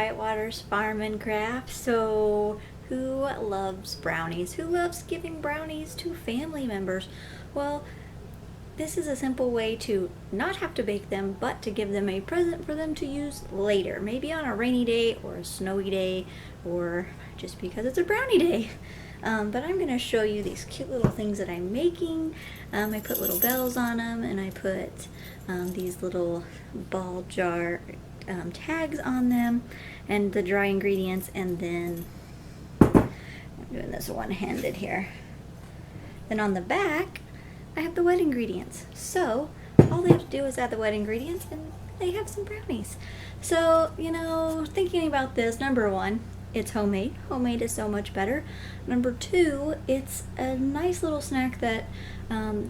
Whitewater's Farm and Craft. So who loves brownies? Who loves giving brownies to family members? Well, this is a simple way to not have to bake them, but to give them a present for them to use later. Maybe on a rainy day or a snowy day, or just because it's a brownie day. But I'm going to show you these cute little things that I'm making. I put little bells on them, and I put these little ball jar tags on them, and the dry ingredients, and then I'm doing this one-handed here. Then on the back, I have the wet ingredients. So all they have to do is add the wet ingredients, and they have some brownies. So, you know, thinking about this, number one, it's homemade. Homemade is so much better. Number two, it's a nice little snack that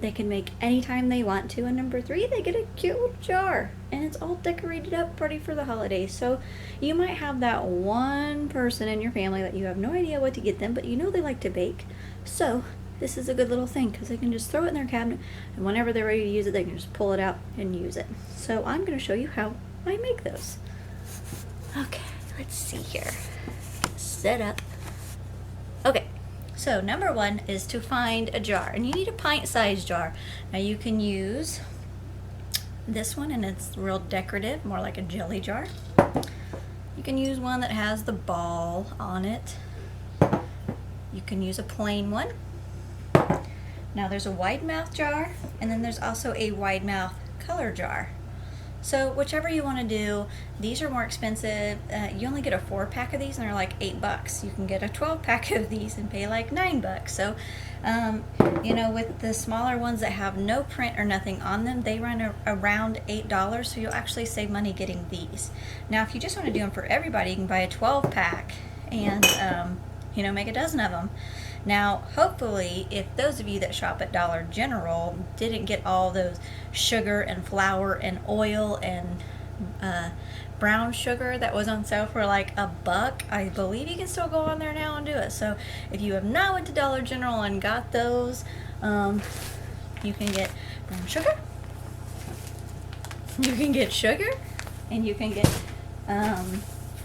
they can make anytime they want to. And number three, they get a cute little jar, and it's all decorated up, ready for the holidays. So you might have that one person in your family that you have no idea what to get them, but you know they like to bake. So this is a good little thing because they can just throw it in their cabinet, and whenever they're ready to use it, they can just pull it out and use it. So I'm going to show you how I make those. Okay, let's see here. Set up. Okay, so number one is to find a jar, and you need a pint-sized jar. Now you can use this one, and it's real decorative, more like a jelly jar. You can use one that has the ball on it. You can use a plain one. Now there's a wide mouth jar, and then there's also a wide mouth color jar. So whichever you want to do, these are more expensive. You only get a 4-pack of these, and they're like $8. You can get a 12-pack of these and pay like $9. So, you know, with the smaller ones that have no print or nothing on them, they run around $8. So you'll actually save money getting these. Now, if you just want to do them for everybody, you can buy a 12-pack and, you know, make a dozen of them. Now, hopefully, if those of you that shop at Dollar General didn't get all those sugar and flour and oil and brown sugar that was on sale for like $1, I believe you can still go on there now and do it. So if you have not went to Dollar General and got those, you can get brown sugar, you can get sugar, and you can get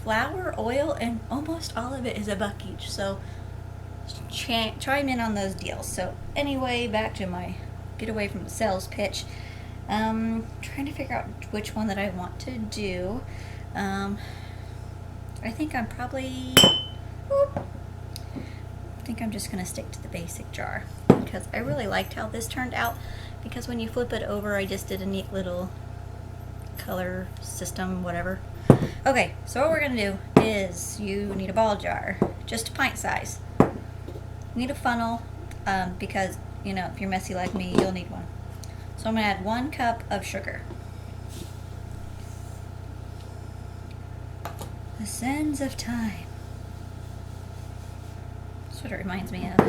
flour, oil, and almost all of it is $1 each. So chime in on those deals. So anyway, back to my get away from the sales pitch. Trying to figure out which one that I want to do. I think I'm just gonna stick to the basic jar because I really liked how this turned out, because when you flip it over, I just did a neat little color system, whatever. Okay, so what we're gonna do is you need a ball jar, just a pint size. Need a funnel because, you know, if you're messy like me, you'll need one. So I'm going to add 1 cup of sugar. The sands of time. That's what it reminds me of.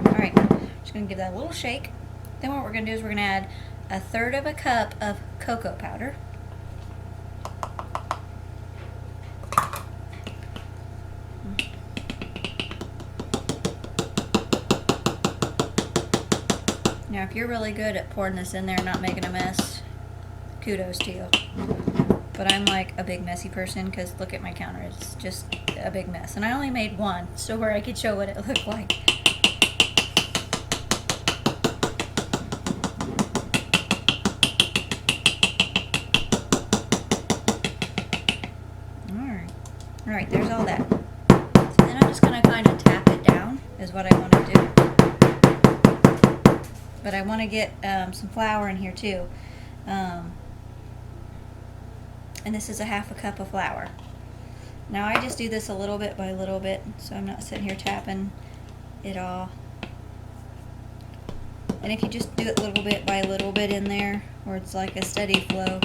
Alright, just going to give that a little shake. Then what we're going to do is we're going to add 1/3 cup of cocoa powder. Now, if you're really good at pouring this in there and not making a mess, kudos to you. But I'm like a big messy person because look at my counter. It's just a big mess. And I only made one, so where I could show what it looked like. Alright, there's all that. So then I'm just going to kind of tap it down is what I want to do. But I want to get some flour in here too. And this is a 1/2 cup of flour. Now I just do this a little bit by little bit, so I'm not sitting here tapping it all. And if you just do it little bit by little bit in there, where it's like a steady flow,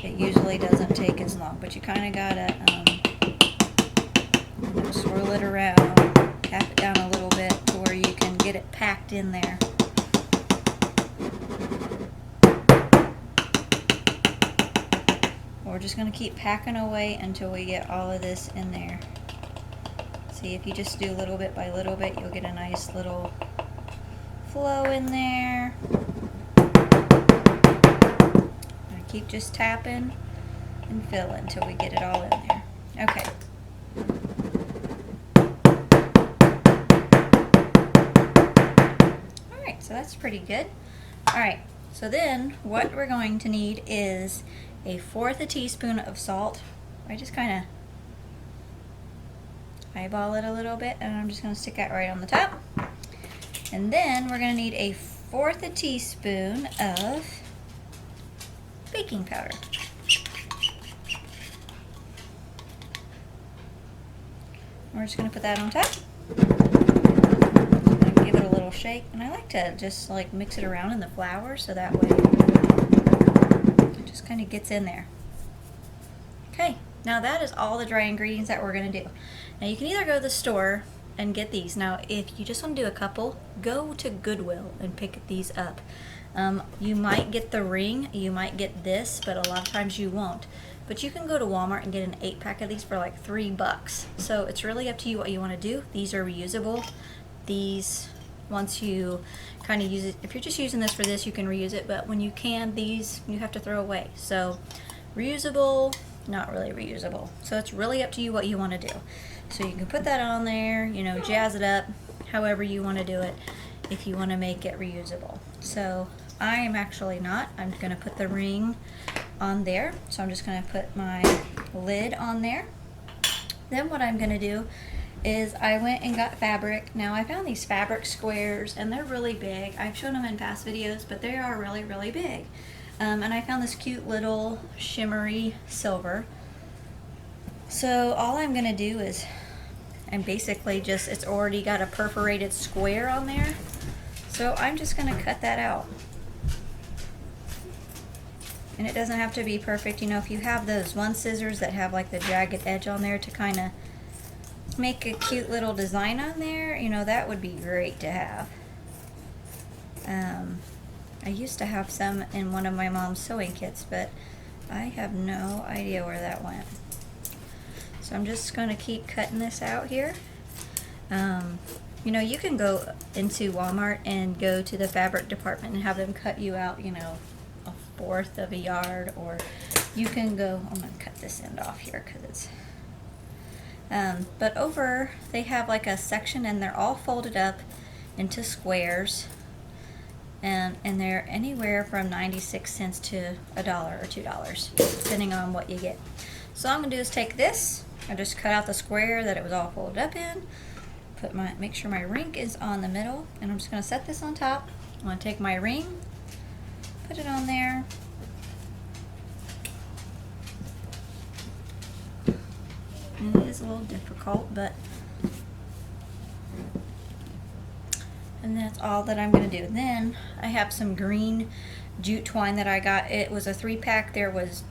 it usually doesn't take as long. But you kind of gotta swirl it around, tap it down a little bit to where you can get it packed in there. We're just going to keep packing away until we get all of this in there. See, if you just do little bit by little bit, you'll get a nice little flow in there. I keep just tapping and filling until we get it all in there. Okay. Alright, so that's pretty good. Alright, so then what we're going to need is 1/4 teaspoon of salt. I just kind of eyeball it a little bit, and I'm just going to stick that right on the top. And then we're going to need 1/4 teaspoon of baking powder. We're just going to put that on top. Give it a little shake, and I like to just like mix it around in the flour so that way it just kind of gets in there. Okay, now that is all the dry ingredients that we're going to do. Now you can either go to the store and get these. Now if you just want to do a couple, go to Goodwill and pick these up. You might get the ring, you might get this, but a lot of times you won't. But you can go to Walmart and get an 8-pack of these for like $3. So it's really up to you what you want to do. These are reusable. These, once you kind of use it, if you're just using this for this, you can reuse it, but when you can, these you have to throw away. So reusable, not really reusable. So it's really up to you what you want to do. So you can put that on there, you know, jazz it up however you want to do it if you want to make it reusable. So I am actually not. I'm going to put the ring on there. So I'm just going to put my lid on there. Then what I'm going to do is I went and got fabric. Now I found these fabric squares and they're really big. I've shown them in past videos, but they are really, really big. And I found this cute little shimmery silver. So all I'm going to do is, and basically just, it's already got a perforated square on there. So I'm just going to cut that out. And it doesn't have to be perfect. You know, if you have those one scissors that have like the jagged edge on there to kind of make a cute little design on there, you know, that would be great to have. I used to have some in one of my mom's sewing kits, but I have no idea where that went. So I'm just going to keep cutting this out here. You know, you can go into Walmart and go to the fabric department and have them cut you out, you know, 1/4 of a yard, or you can go, I'm going to cut this end off here because it's, but over, they have like a section and they're all folded up into squares, and they're anywhere from 96 cents to $1 or $2, depending on what you get. So all I'm going to do is take this, I just cut out the square that it was all folded up in, make sure my ring is on the middle, and I'm just going to set this on top. I'm going to take my ring, put it on there, and it is a little difficult, but, and that's all that I'm going to do. Then I have some green jute twine that I got. It was a 3-pack. There was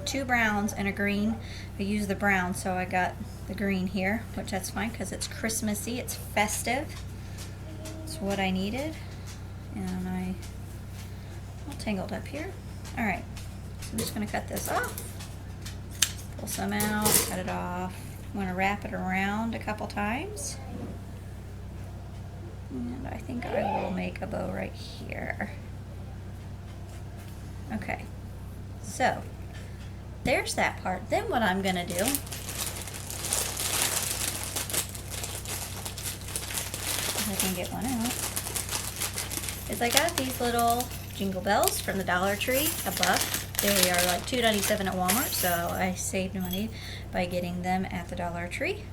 2 browns and a green. I used the brown, so I got the green here, which that's fine because it's Christmassy, it's festive. It's what I needed, and I'm all tangled up here. All right, so I'm just going to cut this off, pull some out, cut it off. I'm going to wrap it around a couple times, and I think I will make a bow right here. Okay, so there's that part. Then what I'm going to do, if I can get one out, is I got these little jingle bells from the Dollar Tree, a buck. They are like $2.97 at Walmart, so I saved money by getting them at the Dollar Tree.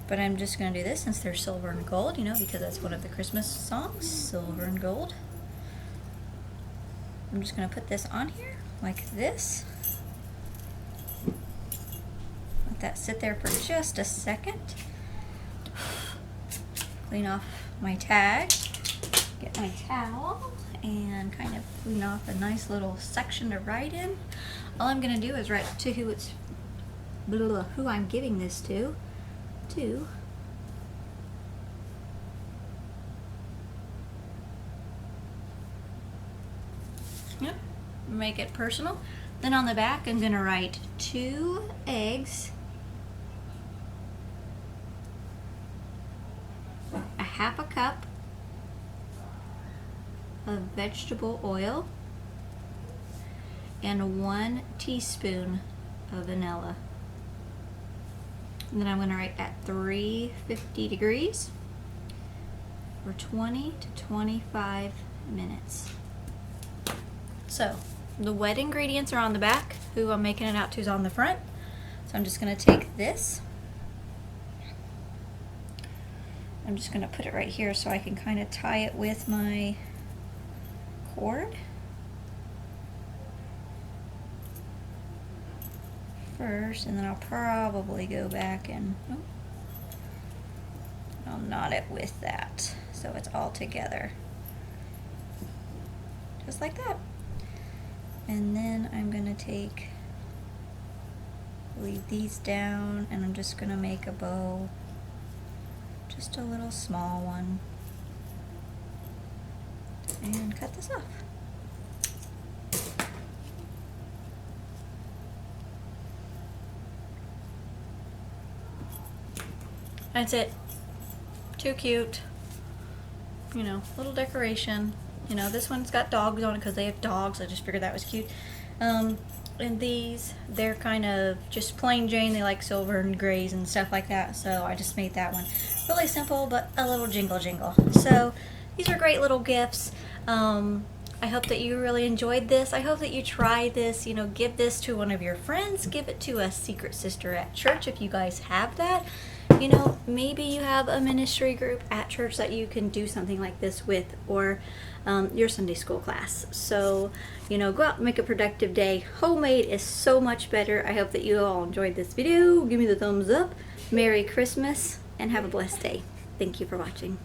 But I'm just going to do this since they're silver and gold, you know, because that's one of the Christmas songs, silver and gold. I'm just going to put this on here like this. Let that sit there for just a second. Clean off my tag, get my towel, and kind of clean off a nice little section to write in. All I'm going to do is write to who I'm giving this to. Yep, make it personal. Then on the back I'm going to write 2 eggs, a 1/2 cup of vegetable oil, and 1 teaspoon of vanilla. And then I'm going to write at 350 degrees for 20 to 25 minutes. So the wet ingredients are on the back. Who I'm making it out to is on the front. So I'm just going to take this. I'm just going to put it right here so I can kind of tie it with my cord. First, and then I'll probably go back and I'll knot it with that so it's all together. Just like that. And then I'm going to leave these down, and I'm just going to make a bow, just a little small one, and cut this off. That's it. Too cute. You know, little decoration. You know, this one's got dogs on it because they have dogs. I just figured that was cute. And these, they're kind of just plain Jane. They like silver and grays and stuff like that. So I just made that one. Really simple, but a little jingle jingle. So these are great little gifts. I hope that you really enjoyed this. I hope that you try this. You know, give this to one of your friends. Give it to a secret sister at church if you guys have that. You know, maybe you have a ministry group at church that you can do something like this with, or your Sunday school class. So, you know, go out and make a productive day. Homemade is so much better. I hope that you all enjoyed this video. Give me the thumbs up. Merry Christmas and have a blessed day. Thank you for watching.